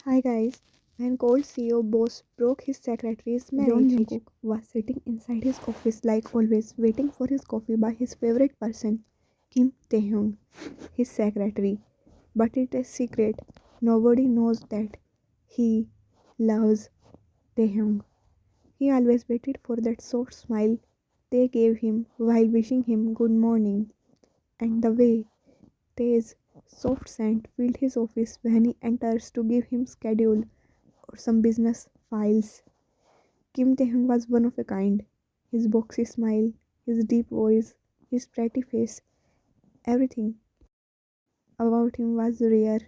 Hi guys. When Cold CEO boss broke his secretary's marriage, Jungkook was sitting inside his office like always, waiting for his coffee by his favorite person, Kim Taehyung, his secretary. But it is secret. Nobody knows that he loves Taehyung. He always waited for that soft smile they gave him while wishing him good morning, and the way Tae's soft scent filled his office when he enters to give him schedule or some business files. Kim Taehyung was one of a kind. His boxy smile, his deep voice, his pretty face, everything about him was rare.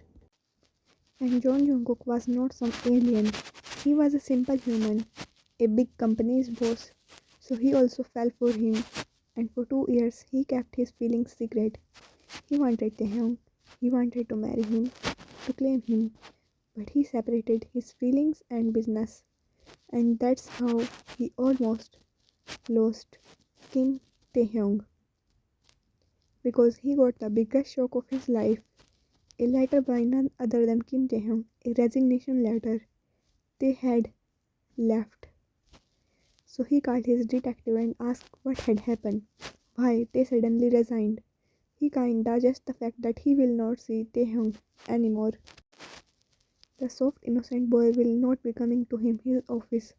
And John Jungkook was not some alien. He was a simple human, a big company's boss. So he also fell for him. And for 2 years he kept his feelings secret. He wanted Taehyung. He wanted to marry him, to claim him. But he separated his feelings and business. And that's how he almost lost Kim Taehyung, because he got the biggest shock of his life, a letter by none other than Kim Taehyung, a resignation letter. They had left. So he called his detective and asked what had happened, why they suddenly resigned. He kinda just the fact that he will not see Taehyung anymore. The soft innocent boy will not be coming to him his office.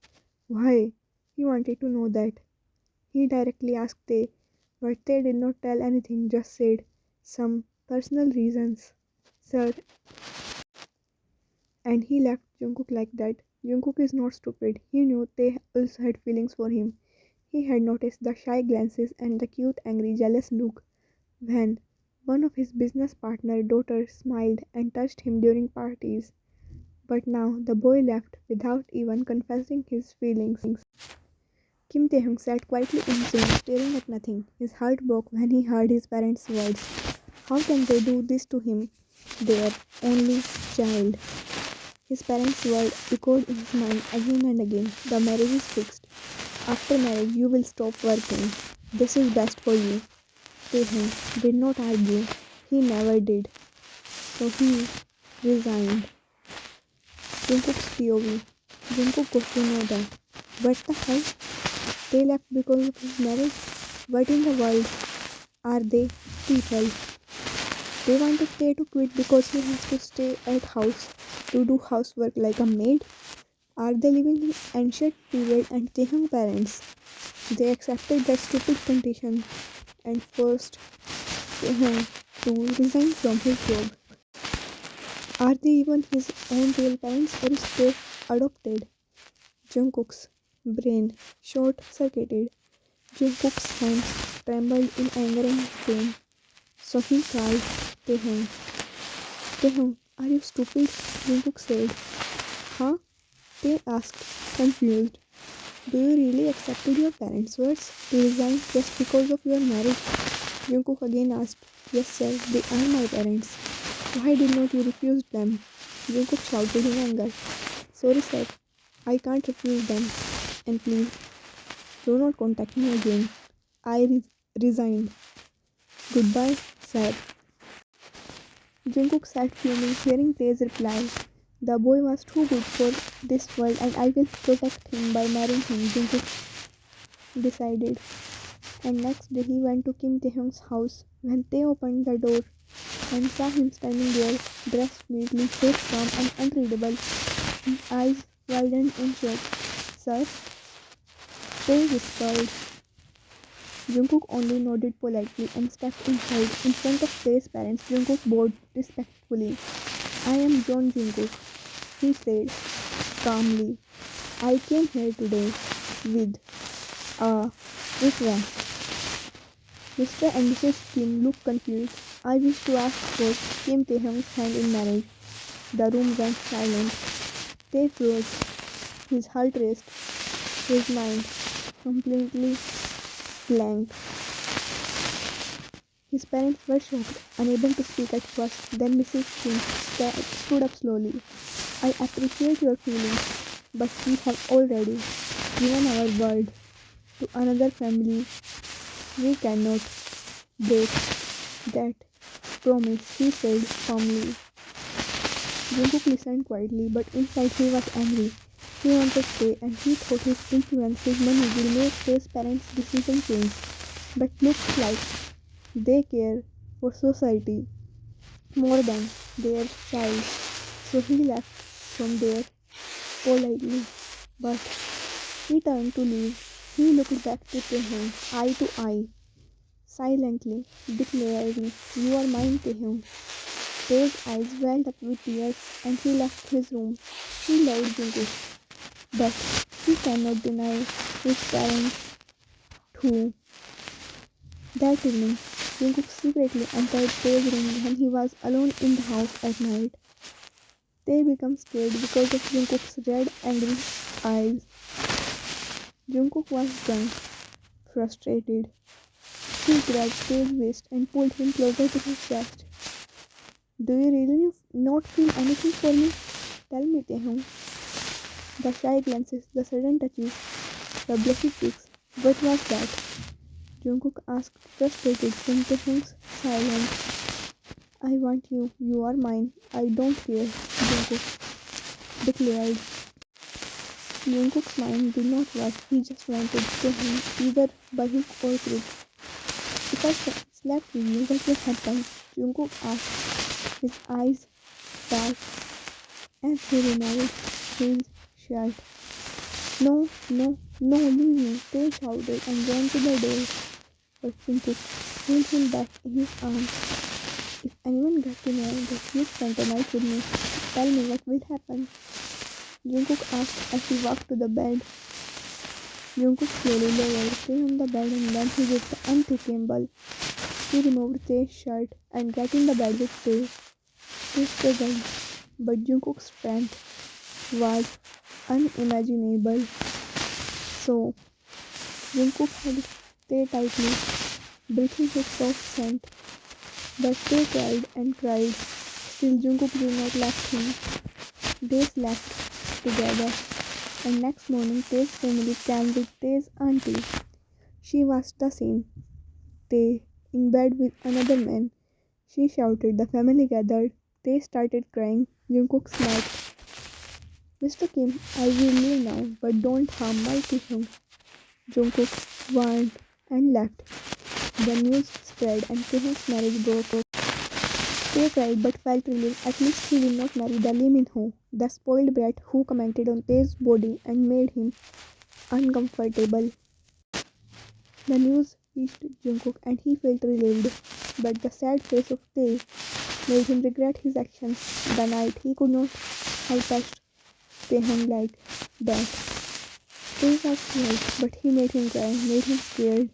Why? He wanted to know that. He directly asked Tae, but Tae did not tell anything, just said some personal reasons, sir, and he left Jungkook like that. Jungkook is not stupid. He knew Tae also had feelings for him. He had noticed the shy glances and the cute, angry, jealous look when one of his business partner daughters smiled and touched him during parties. But now the boy left without even confessing his feelings. Kim Taehyung sat quietly in his room, staring at nothing. His heart broke when he heard his parents' words. How can they do this to him, their only child? His parents' word echoed in his mind again and again. The marriage is fixed. After marriage, you will stop working. This is best for you. Taehyung did not argue. He never did. So he resigned. Jungkook's POV. Jungkook got to know that. What the hell? They left because of his marriage? What in the world are they people? They wanted Tae to quit because he has to stay at house to do housework like a maid? Are they living in ancient period and Taehyung parents? They accepted that stupid condition and forced Taehyung to resign from his job. Are they even his own real parents or is they adopted? Jungkook's brain short-circuited. Jungkook's hands trembled in anger and pain. So he called Taehyung. Taehyung, are you stupid? Jungkook said. Huh? Tae asked, confused. Do you really accepted your parents' words to resign just because of your marriage? Jungkook again asked. Yes sir, they are my parents. Why did not you refuse them? Jungkook shouted in anger. Sorry sir, I can't refuse them. And please, do not contact me again. I resigned. Goodbye, sir. Jungkook sat fuming, hearing Tae's reply. The boy was too good for this world and I will protect him by marrying him, Jungkook decided. And next day he went to Kim Taehyung's house. When Tae opened the door and saw him standing there, dressed neatly, face calm and unreadable, his eyes widened in shock. Sir? Tae whispered. Jungkook only nodded politely and stepped inside. In front of Tae's parents, Jungkook bowed respectfully. I am John Jungkook, he said calmly. I came here today with a request. Mr. and Mrs. Kim looked confused. I wish to ask for Kim Taehyung's hand in marriage. The room went silent. Tae froze. His heart raced. His mind completely blank. His parents were shocked, unable to speak at first. Then Mrs. Kim stood up slowly. I appreciate your feelings, but we have already given our word to another family. We cannot break that promise, he said firmly. Jungkook listened quietly, but inside he was angry. He wanted Tae and he thought his influence, his money will make Tae's parents' decision change. But looks like they care for society more than their child. So he left from there politely. But he turned to leave. He looked back to Taehyung, eye to eye, silently, declaring, "You are mine, Taehyung." Tae's eyes welled up with tears and he left his room. He loved Jungkook, but he cannot deny his parents too. That evening, Jungkook secretly entered Tae's room when he was alone in the house at night. Tae became scared because of Jungkook's red, angry eyes. Jungkook was drunk, frustrated. He grabbed Tae's waist and pulled him closer to his chest. "Do you really not feel anything for me? Tell me, Taehyung." The shy glances, the sudden touches, the blushy cheeks. What was that? Jungkook asked, frustrated from Taehyung's silence. "I want you. You are mine. I don't care," Jungkook declared. Jungkook's mind did not work. He just wanted Taehyung, either by hook or crook. "If I slept with you, what will happen?" Jungkook asked, his eyes dark as he removed his shirt. "No, no, no, leave me," Tae shouted and ran to the door. But Jungkook pulled him back in his arms. "If anyone got to know that you spent a night with me, tell me what will happen," Jungkook asked as he walked to the bed. Jungkook slowly lowered Tae on the bed and then he did the unthinkable. He removed Tae's shirt and got in the bed with Tae. Tae struggled, but Jungkook's strength was unimaginable. So, Jungkook hugged Tae tightly, breathing his soft scent. But Tae cried and cried. Still, Jungkook did not let him. They slept together, and next morning Tae's family came with Tae's auntie. She was the same. Tae, in bed with another man. She shouted. The family gathered. Tae started crying. Jungkook smiled. "Mr. Kim, I will leave now, but don't harm my Taehyung," Jungkook warned and left. The news spread and Taehyung's marriage broke. Tae cried but felt relieved. At least he will not marry the Lee Min-ho, the spoiled brat who commented on Tae's body and made him uncomfortable. The news reached Jungkook and he felt relieved, but the sad face of Tae made him regret his actions. The night he could not have touched Taehyung like that. Tae was scared, but he made him cry, made him scared.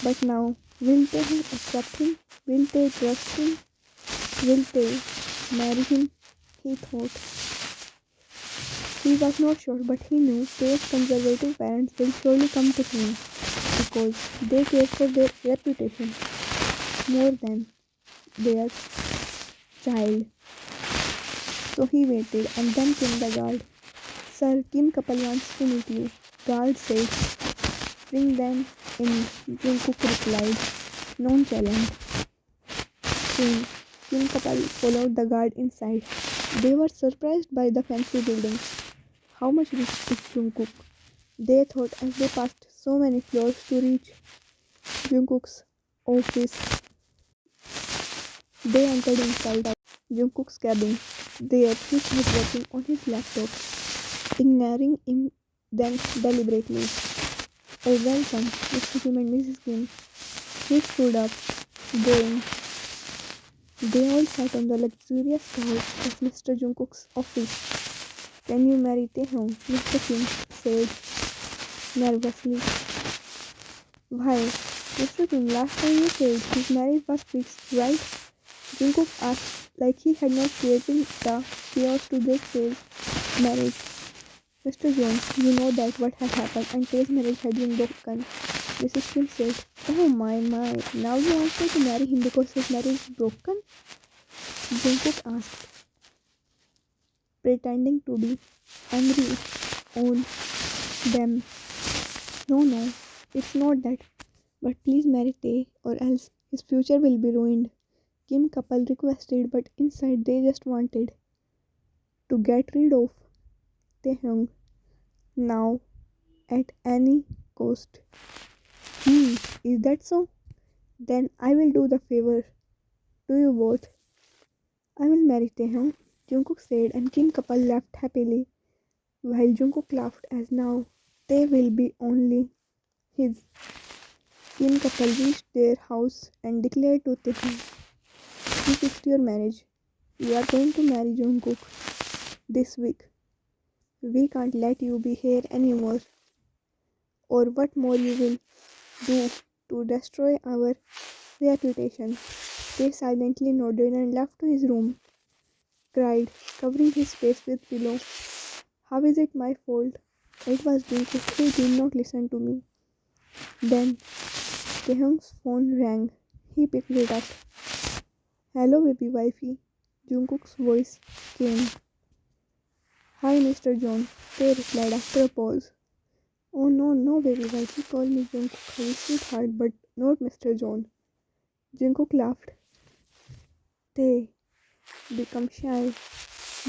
But now, will Taehyung accept him? Will Tae trust him? Will Tae marry him? He thought. He was not sure, but he knew Tae's conservative parents will surely come to him because they care for their reputation more than their child. So he waited and then came the guard. "Sir, Kim couple wants to meet you," guard said. "Bring them in," Jungkook replied, nonchalant. Soon, Kim couple followed the guard inside. They were surprised by the fancy building. How much rich is Jungkook? They thought as they passed so many floors to reach Jungkook's office. They entered inside Jungkook's cabin. There he was working on his laptop, ignoring him then deliberately. "Oh, welcome, Mr. Kim and Mrs. Kim." He stood up, going. They all sat on the luxurious couch of Mr. Jungkook's office. "Can you marry Taehyung?" Mr. Kim said nervously. "Why, Mr. Kim, last time you said his marriage was fixed, right?" Jungkook asked, like he had not created the chaos to break Tae's marriage. "Mr. Jones, you know that what had happened and Tae's marriage had been broken," Mrs. Kim said. "Oh my, now you want me to marry him because his marriage is broken?" Jungkook asked, pretending to be angry on them. No, it's not that. But please marry Tae or else his future will be ruined," Kim couple requested, but inside they just wanted to get rid of Taehyung now at any cost. Is that so? Then I will do the favor to you both. I will marry Taehyung, Jungkook said, and Kim couple laughed happily, while Jungkook laughed as now they will be only his. Kim couple reached their house and declared to Taehyung, "We fixed your marriage. You are going to marry Jungkook this week. We can't let you be here anymore, or what more you will do to destroy our reputation." They silently nodded and left to his room, cried, covering his face with pillow. How is it my fault? It was Jungkook who did not listen to me. Then Taehyung's phone rang. He picked it up. Hello, baby wifey. Jungkook's voice came. Hi, Mr. John. They replied after a pause. Oh no, no, baby wifey. Call me Jungkook, honey, sweetheart, but not Mr. John. Jungkook laughed. They become shy,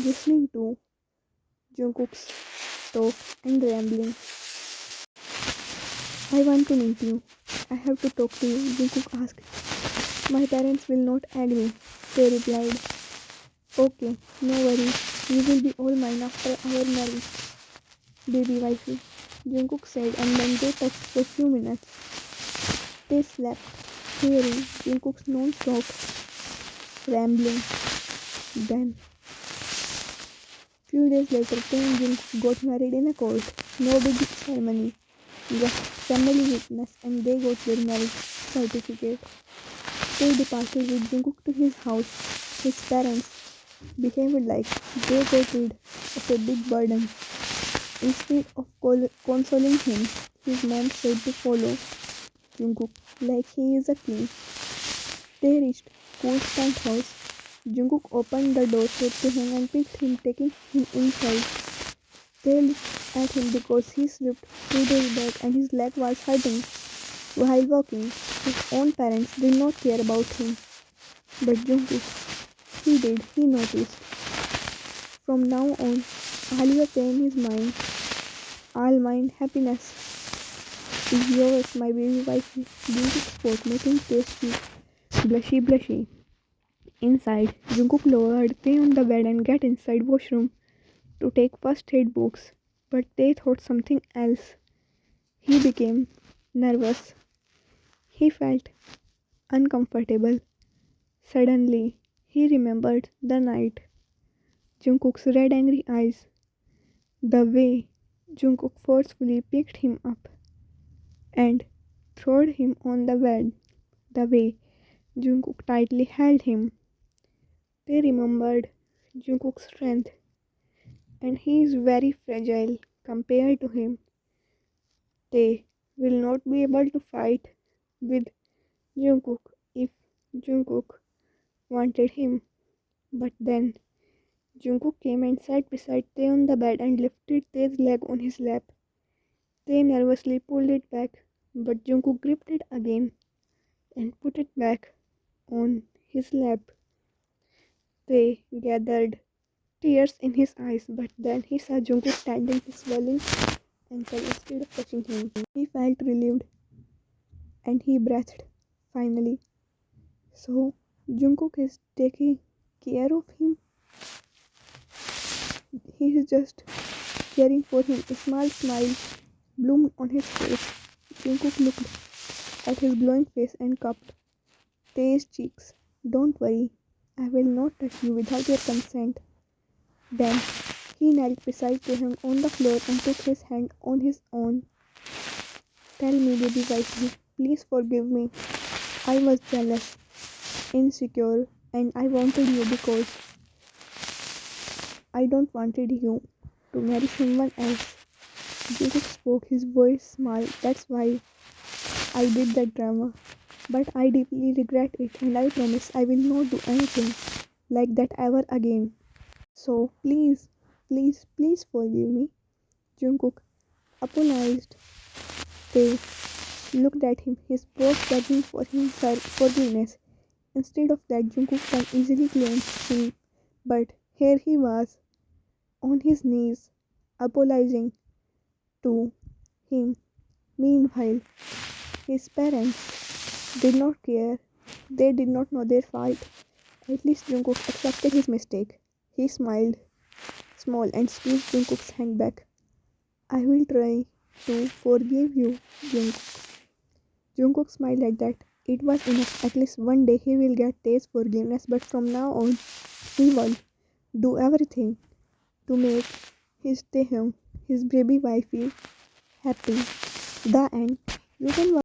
listening to Jungkook's talk and rambling. I want to meet you. I have to talk to you, Jungkook asked. My parents will not agree, they replied. Okay, no worries. You will be all mine after our marriage, baby wifey, Jungkook said, and then they talked for a few minutes. They slept, hearing Jungkook's non-stop rambling. Then, few days later, Tae and Jungkook got married in a court. No big ceremony, just family witness, and they got their marriage certificate. They departed with Jungkook to his house. His parents behaved like they got rid of a big burden. Instead of consoling him, his mom said to follow Jungkook like he is a king. They reached Kool's penthouse. Jungkook opened the door for Taehyung and picked him, taking him inside. They looked at him because he slipped 2 days back and his leg was hurting while walking. His own parents did not care about him, but Jungkook, he noticed. From now on, all your pain is mine. All mine happiness is yours, my baby wifey. Jungkook spoke, making tasty, blushy. Inside, Jungkook lowered Tae on the bed and get inside washroom to take first aid books, but they thought something else. He became nervous. He felt uncomfortable. Suddenly, he remembered the night. Jungkook's red angry eyes. The way Jungkook forcefully picked him up and threw him on the bed. The way Jungkook tightly held him. They remembered Jungkook's strength, and he is very fragile compared to him. They will not be able to fight with Jungkook if Jungkook wanted him. But then Jungkook came and sat beside Tae on the bed and lifted Tae's leg on his lap. Tae nervously pulled it back, but Jungkook gripped it again and put it back on his lap. Tae gathered tears in his eyes, but then he saw Jungkook standing his swelling ankle instead of touching him. He felt relieved and he breathed finally. So Jungkook is taking care of him. He is just caring for him. A small smile bloomed on his face. Jungkook looked at his glowing face and cupped Tae's cheeks. Don't worry, I will not touch you without your consent. Then he knelt beside Taehyung on the floor and took his hand on his own. Tell me, baby wifey, please forgive me. I was jealous, insecure, and I wanted you because I don't wanted you to marry someone else. Jungkook spoke, his voice smiled. That's why I did that drama. But I deeply regret it and I promise I will not do anything like that ever again. So please forgive me. Jungkook apologized. They looked at him, his boss begging for him forgiveness. Instead of that, Jungkook can easily claim him. But here he was, on his knees, apologizing to him. Meanwhile, his parents did not care. They did not know their fault. At least Jungkook accepted his mistake. He smiled, small, and squeezed Jungkook's hand back. I will try to forgive you, Jungkook. Jungkook smiled at that. It was enough. At least one day he will get Tae's forgiveness, but from now on, he will do everything to make his Taehyung, his baby wifey, happy. The end. You can